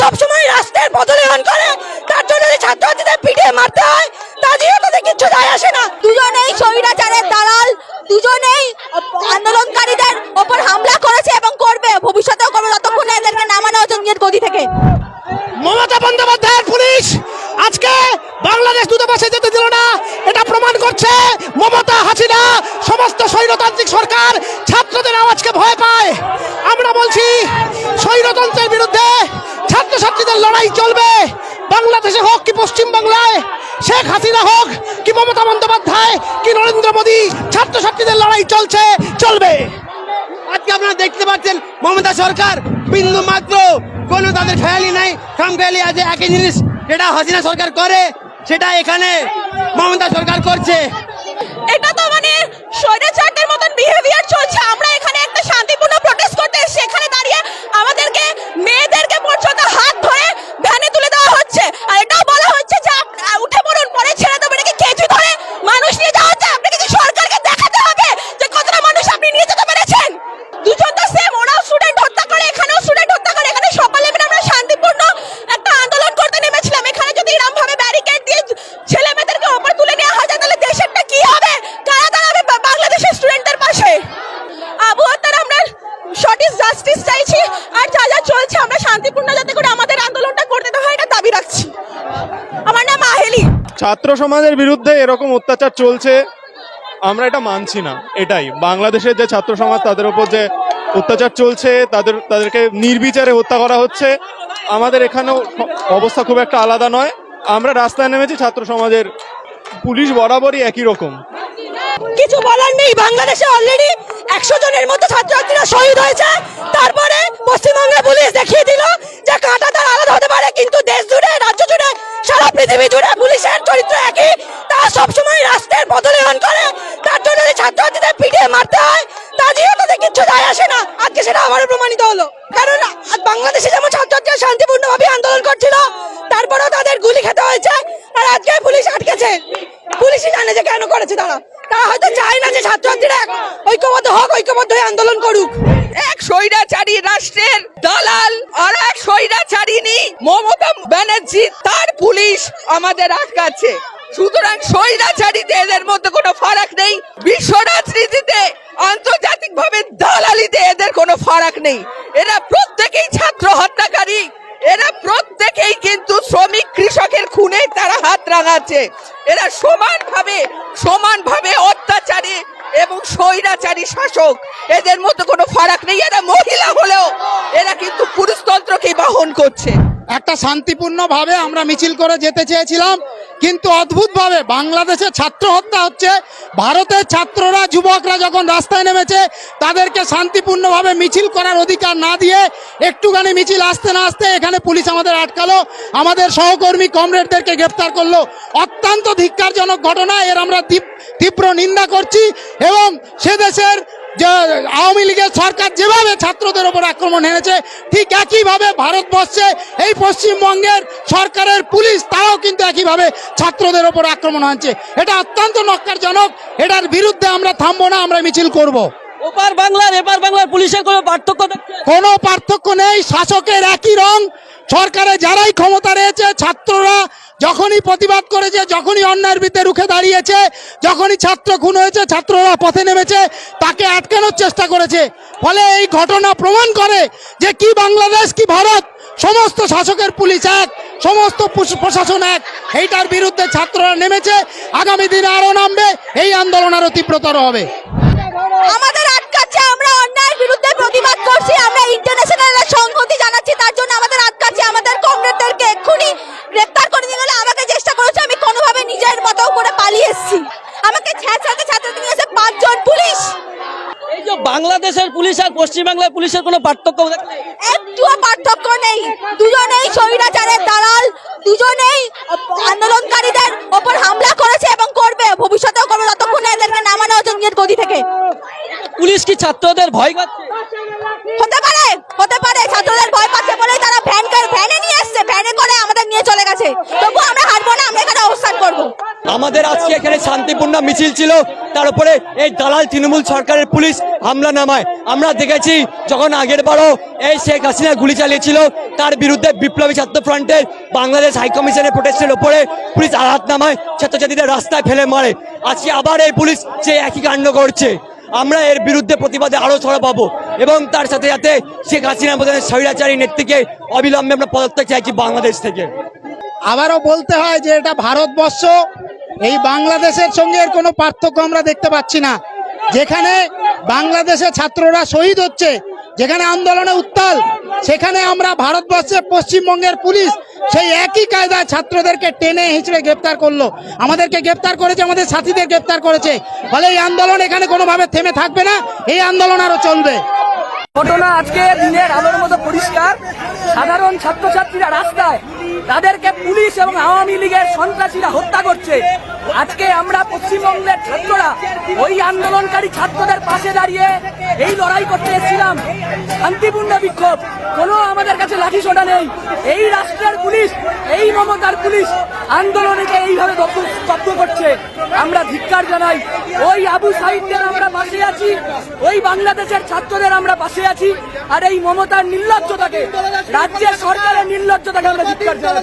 সবসময় রাষ্ট্রের পদলেহন করে, তার জন্য ছাত্রছাত্রীদের পিঠে মারতে হয়, তা দিয়ে তাদের কিছু যায় আসে না। দুজনেই স্বৈরাচারের দালাল, দুজনেই আন্দোলনকারীদের ওপর হামলা করেছে এবং করবে, ভবিষ্যতেও করবে যতক্ষণ না এদেরকে নামানো হচ্ছে নিজের গদি থেকে। মমতা বন্দ্যোপাধ্যায়ের পুলিশ আজকে বাংলাদেশ দূতাবাসে যেতে দিল না, এটা প্রমাণ করছে মমতা হাসিনা সমস্ত স্বৈরতান্ত্রিক সরকার ছাত্রদের আওয়াজকে ভয় পায়। আমরা বলছি স্বৈরতন্ত্রের বিরুদ্ধে ছাত্রছাত্রীদের লড়াই চলবে, বাংলাদেশে হোক কি পশ্চিম বাংলায়, শেখ হাসিনা হোক কি মমতা বন্দ্যোপাধ্যায় কি নরেন্দ্র মোদী, ছাত্রছাত্রীদের লড়াই চলছে, চলবে। আজকে আপনারা দেখতে পাচ্ছেন মমতা সরকার বিন্দু মাত্র কোনো তাদের খেয়ালি নাই, খাম খেয়ালি আছে। একই জিনিস যেটা হাসিনা সরকার করে সেটা এখানে মমতা সরকার করছে। এটা তো মানে স্বৈরাচারদের মতন বিহেভিয়ার চলছে। আমরা এখানে একটা শান্তিপূর্ণ প্রোটেস্ট করতে এসেছি, এখানে দাঁড়িয়ে আমাদেরকে মেয়েদেরকে পর্যন্ত হাত ধরে ভ্যানে তুলে দেওয়া হচ্ছে, আর এটাও বলা হচ্ছে যে উঠে পড়ুন, পরে ছেড়ে দেবো। এটাকে কেঁচু ধরে মানুষ নিয়ে যাওয়া হচ্ছে। আপনাকে কি সরকারকে দেখাতে হবে যে কতটা মানুষ আপনি নিয়ে যেতে পেরেছেন? দুজন তো সেম, ওরাও স্টুডেন্ট হত্যা করে, এখানেও স্টুডেন্ট হত্যা করে। এখানে সকালে আমরা শান্তিপূর্ণ একটা আন্দোলন করতে নেমেছিলাম, এখানে যদি এরকম ভাবে ব্যারিকেড দিয়ে ছেলে মেয়েদেরকে ওপর তুলে নেওয়া হয় তাহলে দেশেরটা কি হবে? কারা দাঁড়াবে বাংলাদেশের স্টুডেন্টদের পাশে? আবু হত্যার আমরা সঠিক জাস্টিস চাইছি, আর যা যা চলছে আমরা শান্তিপূর্ণ যাতে করে আমাদের আন্দোলনটা করতে দেওয়া হয় এটা দাবি রাখছি। আমার নাম আহেলি। ছাত্র সমাজের বিরুদ্ধে এরকম অত্যাচার চলছে, আমরা এটা মানছি না। এটাই বাংলাদেশের যে ছাত্র সমাজ তাদের উপর যে অত্যাচার চলছে, তাদেরকে নির্বিচারে হত্যা করা হচ্ছে। আমাদের এখানেও অবস্থা খুব একটা আলাদা নয়, আমরা রাস্তায় নেমেছি ছাত্র সমাজের, পুলিশ বরাবরই একই রকম। কিছু বলার নেই, বাংলাদেশে অলরেডি 100 জনের মতো ছাত্রছাত্রীরা শহীদ হয়েছে। তারপরে পশ্চিমবঙ্গের পুলিশ দেখিয়ে দিল যে কাঁটা তার আলাদা হতে পারে, কিন্তু দেশ জুড়ে, রাজ্য জুড়ে, সারা পৃথিবী জুড়ে পুলিশের চরিত্র একই। তারা সবসময় রাষ্ট্রের পদলেহন করে, তার জন্য ছাত্রছাত্রীদের পিঠে মারতে হয়, তা দিয়ে তাদের কিছু যায় আসে না। আজকে সেটা আবারও প্রমাণিত হলো, কারণ বাংলাদেশে যেমন ছাত্রছাত্রীরা শান্তিপূর্ণভাবে আন্দোলন করছিল, তারপরেও তাদের গুলি খেতে হয়েছে, আর আজকে পুলিশ আটকেছে। পুলিশই জানে যে কেন করেছে তারা হয়তো চায় না যে ছাত্রছাত্রীরা ঐক্যবদ্ধ হোক, ঐক্যবদ্ধ হয়ে আন্দোলন করুক। এক স্বৈরাচারী রাষ্ট্রের দালাল আর এক স্বৈরাচারিণী মমতা ব্যানার্জি, তার পুলিশ আমাদের আটকাচ্ছে। সুতরাং স্বৈরাচারীতে এদের মধ্যে কোনো ফারাক নেই, বিশ্ব রাজনীতিতে আন্তর্জাতিক ভাবে দালালিতে এদের কোনো ফারাক নেই। এরা প্রত্যেকেই ছাত্র হত্যাকারী, এরা প্রত্যেকেই কিন্তু শ্রমিক কৃষকের খুনে তারা হাত রাঙাচ্ছে। এরা সমানভাবে অত্যাচারী এবং স্বৈরাচারী শাসক, এদের মধ্যে কোনো ফারাক নেই। এরা মহিলা হলেও এরা কিন্তু পুরুষতন্ত্রকেই বাহন করছে। একটা শান্তিপূর্ণভাবে আমরা মিছিল করে যেতে চেয়েছিলাম, কিন্তু অদ্ভুতভাবে বাংলাদেশে ছাত্র হত্যা হচ্ছে। ভারতের ছাত্ররা, যুবকরা যখন রাস্তায় নেমেছে, তাদেরকে শান্তিপূর্ণভাবে মিছিল করার অধিকার না দিয়ে একটুখানি মিছিল আসতে না আসতে এখানে পুলিশ আমাদের আটকালো, আমাদের সহকর্মী কমরেডদেরকে গ্রেপ্তার করলো। অত্যন্ত ধিক্কারজনক ঘটনা, এর আমরা তীব্র নিন্দা করছি। এবং সে দেশের যে আওয়ামী লীগের সরকার যেভাবে ছাত্রদের ওপর আক্রমণ এনেছে, ঠিক একইভাবে ভারতবর্ষে এই পশ্চিমবঙ্গের সরকারের পুলিশ তারাও কিন্তু একইভাবে ছাত্রদের ওপর আক্রমণ হচ্ছে। এটা অত্যন্ত নক্কারজনক, এটার বিরুদ্ধে আমরা থামবো না, আমরা মিছিল করব। ওপার বাংলার এপার বাংলার পুলিশের কোনো পার্থক্য দেখছেন? কোনো পার্থক্য নেই, শাসকের একই রং। সরকারে যারাই ক্ষমতা রয়েছে, ছাত্ররা যখনই প্রতিবাদ করেছে, যখনই অন্যায়ের বিরুদ্ধে রুখে দাঁড়িয়েছে, যখনই ছাত্র খুন হয়েছে, ছাত্ররা পথে নেমেছে, তাকে আটকানোর চেষ্টা করেছে। ফলে এই ঘটনা প্রমাণ করে যে কি বাংলাদেশ কি ভারত, সমস্ত শাসকের পুলিশ এক, সমস্ত প্রশাসন এক। এইটার বিরুদ্ধে ছাত্ররা নেমেছে, আগামী দিনে আরো নামবে, এই আন্দোলন আরো তীব্রতর হবে। আমাদের আটকাচ্ছে, আমরা অন্যায়ের বিরুদ্ধে প্রতিবাদ করছি, আমরা ইন্টারন্যাশনাল সংহতি জানাচ্ছি, তার জন্য আমাদের আটকাচ্ছে। আমাদের কমরেডদেরকে এক্ষুনি গ্রেপ্তার করে নিয়ে গেলে, আমাকে চেষ্টা করেছে, আমি কোনোভাবে নিজের মতো করে পালিয়ে এসেছি। আমাকে ছাত্রকে নিয়ে এসে 5 জন পুলিশ। এই যে বাংলাদেশের পুলিশ আর পশ্চিমবাংলার পুলিশের কোনো পার্থক্য দেখছেন? একটুও পার্থক্য নেই, দুজনেই স্বৈরাচারের দালাল, দুজনেই আন্দোলনকারীদের ওপর হামলা করেছে এবং করবে, ভবিষ্যতেও করবে যতক্ষণ না এদেরকে নামানো হচ্ছে নিজের গদি থেকে। পুলিশ কি ছাত্রদের ভয় পাচ্ছে? হতে পারে ছাত্রদের ভয় পাচ্ছে বলেই তারা ভ্যানে নিয়ে আসছে, ভ্যানে করে আমাদের নিয়ে চলে গেছে। তবু আমরা হারবো না, আমরা এখানে অবস্থান করবো। আমাদের আজকে এখানে শান্তিপূর্ণ মিছিল ছিল, তার উপরে এই দালাল তৃণমূল সরকারের পুলিশ হামলা নামায়। আমরা দেখেছি যখন আগের বারও এই শেখ হাসিনা গুলি চালিয়েছিল, তার বিরুদ্ধে বিপ্লবী ছাত্র ফ্রন্টের বাংলাদেশ হাইকমিশনের প্রোটেস্টের ওপরে পুলিশ আঘাত নামায়, ছাত্রছাত্রীদের রাস্তায় ফেলে মারে। আজকে আবার এই পুলিশ যে একই কাণ্ড করছে। আমরা এর বিরুদ্ধে প্রতিবাদে আরো ছড়া পাবো এবং তার সাথে সাথে শেখ হাসিনার মতো স্বৈরাচারী নেত্রীকে অবিলম্বে আমরা পদত্যাগ চাইছি বাংলাদেশ থেকে। আবারও বলতে হয় যে এটা ভারতবর্ষ, এই বাংলাদেশের সঙ্গে এর কোনো পার্থক্য আমরা দেখতে পাচ্ছি না। যেখানে বাংলাদেশে ছাত্ররা শহীদ হচ্ছে, যেখানে আন্দোলনে উত্তাল, সেখানে আমরা ভারতবর্ষে পশ্চিমবঙ্গের পুলিশ সেই একই কায়দায় ছাত্রদেরকে টেনে হিঁচড়ে গ্রেপ্তার করলো। আমাদেরকে গ্রেপ্তার করেছে, আমাদের সাথীদের গ্রেপ্তার করেছে। ফলে এই আন্দোলন এখানে কোনোভাবে থেমে থাকবে না, এই আন্দোলন আরো চলবে। ঘটনা আজকে দিনের আলোর মতো পরিষ্কার। সাধারণ ছাত্রছাত্রীরা রাস্তায়, তাদেরকে পুলিশ এবং আওয়ামী লীগের সন্ত্রাসীরা হত্যা করছে। আজকে আমরা পশ্চিমবঙ্গের ছাত্ররা ওই আন্দোলনকারী ছাত্রদের পাশে দাঁড়িয়ে এই লড়াই করতে এসেছিলাম, শান্তিপূর্ণ বিক্ষোভ। কোনো আমাদের কাছে লাঠি সোটা নেই। এই রাষ্ট্রের পুলিশ, এই মমতার পুলিশ আন্দোলনকে এইভাবে স্তব্ধ করছে। আমরা ধিক্কার জানাই। ওই আবু সাইদদের আমরা পাশে আছি, ওই বাংলাদেশের ছাত্রদের আমরা পাশে আছি। আর এই মমতার নির্লজ্জতাকে, রাজ্যের সরকারের নির্লজ্জতাকে আমরা ধিক্কার জানাই।